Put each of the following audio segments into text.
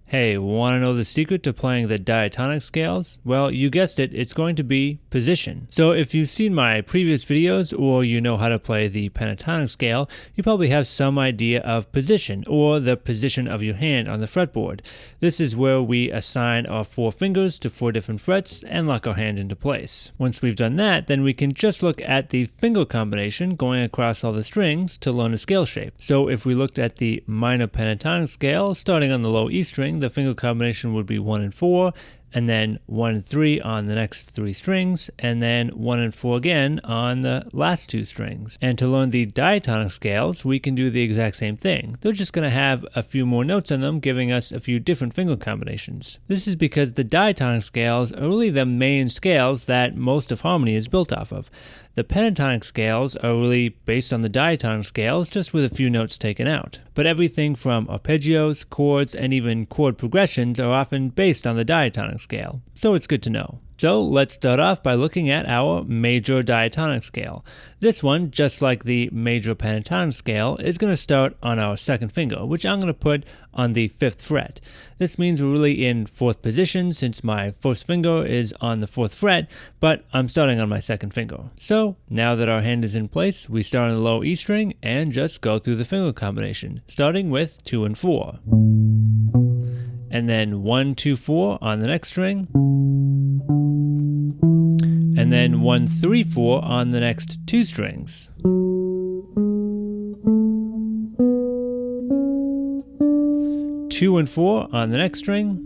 Hey, want to know the secret to playing the diatonic scales? Well, you guessed it, it's going to be position. So if you've seen my previous videos or you know how to play the pentatonic scale, you probably have some idea of position or the position of your hand on the fretboard. This is where we assign our 4 fingers to 4 different frets and lock our hand into place. Once we've done that, then we can just look at the finger combination going across all the strings to learn a scale shape. So if we looked at the minor pentatonic scale, starting on the low E string, the finger combination would be 1 and 4, and then 1 and 3 on the next 3 strings, and then 1 and 4 again on the last 2 strings. And to learn the diatonic scales, we can do the exact same thing. They're just going to have a few more notes on them, giving us a few different finger combinations. This is because the diatonic scales are really the main scales that most of harmony is built off of. The pentatonic scales are really based on the diatonic scales, just with a few notes taken out. But everything from arpeggios, chords, and even chord progressions are often based on the diatonic scale, so it's good to know. So let's start off by looking at our major diatonic scale. This one, just like the major pentatonic scale, is going to start on our 2nd finger, which I'm going to put on the 5th fret. This means we're really in 4th position since my 1st finger is on the 4th fret, but I'm starting on my 2nd finger. So now that our hand is in place, we start on the low E string and just go through the finger combination, starting with 2 and 4. And then 1, 2, 4 on the next string. And then 1, 3, 4 on the next 2 strings. 2 and 4 on the next string.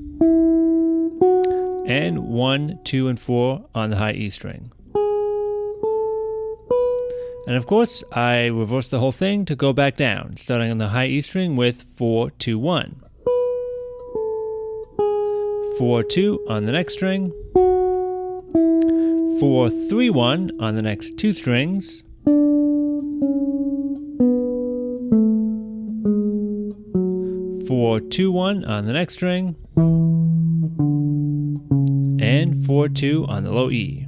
And 1, 2, and 4 on the high E string. And of course, I reverse the whole thing to go back down, starting on the high E string with 4, 2, 1. 4, 2 on the next string. 4, 3, 1 on the next 2 strings. 4, 2, 1 on the next string. And 4, 2 on the low E.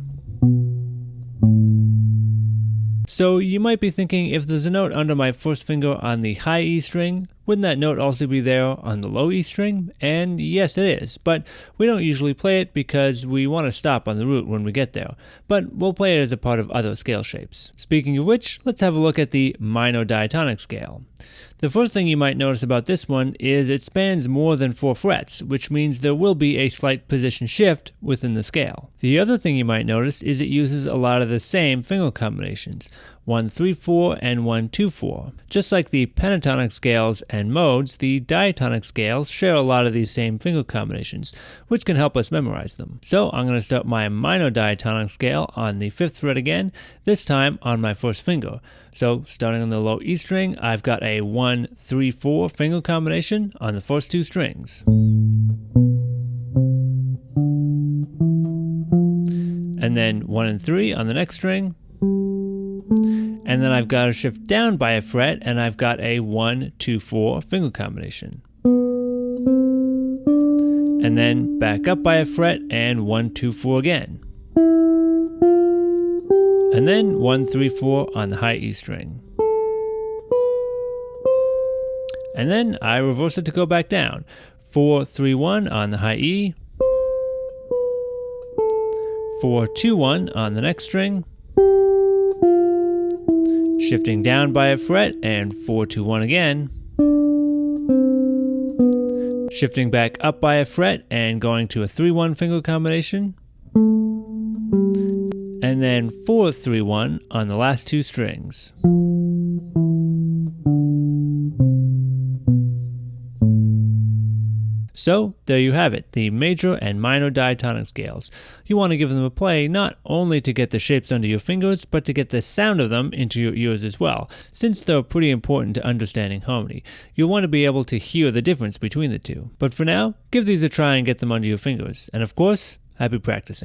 So you might be thinking, if there's a note under my 1st finger on the high E string, wouldn't that note also be there on the low E string? And yes, it is, but we don't usually play it because we want to stop on the root when we get there. But we'll play it as a part of other scale shapes. Speaking of which, let's have a look at the minor diatonic scale. The first thing you might notice about this one is it spans more than 4 frets, which means there will be a slight position shift within the scale. The other thing you might notice is it uses a lot of the same finger combinations, 1, 3, 4 and 1, 2, 4. Just like the pentatonic scales and modes, the diatonic scales share a lot of these same finger combinations, which can help us memorize them. So I'm going to start my minor diatonic scale on the 5th fret again, this time on my 1st finger. So starting on the low E string, I've got a 1, 3, 4 finger combination on the first 2 strings. And then 1 and 3 on the next string. And then I've got to shift down by a fret, and I've got a 1, 2, 4 finger combination. And then back up by a fret, and 1, 2, 4 again. And then 1, 3, 4 on the high E string. And then I reverse it to go back down. 4, 3, 1 on the high E. 4, 2, 1 on the next string. Shifting down by a fret, and 4, 2, 1 again. Shifting back up by a fret and going to a 3, 1 finger combination. And then 4, 3, 1 on the last 2 strings. So there you have it, the major and minor diatonic scales. You want to give them a play not only to get the shapes under your fingers, but to get the sound of them into your ears as well, since they're pretty important to understanding harmony. You'll want to be able to hear the difference between the two. But for now, give these a try and get them under your fingers. And of course, happy practicing.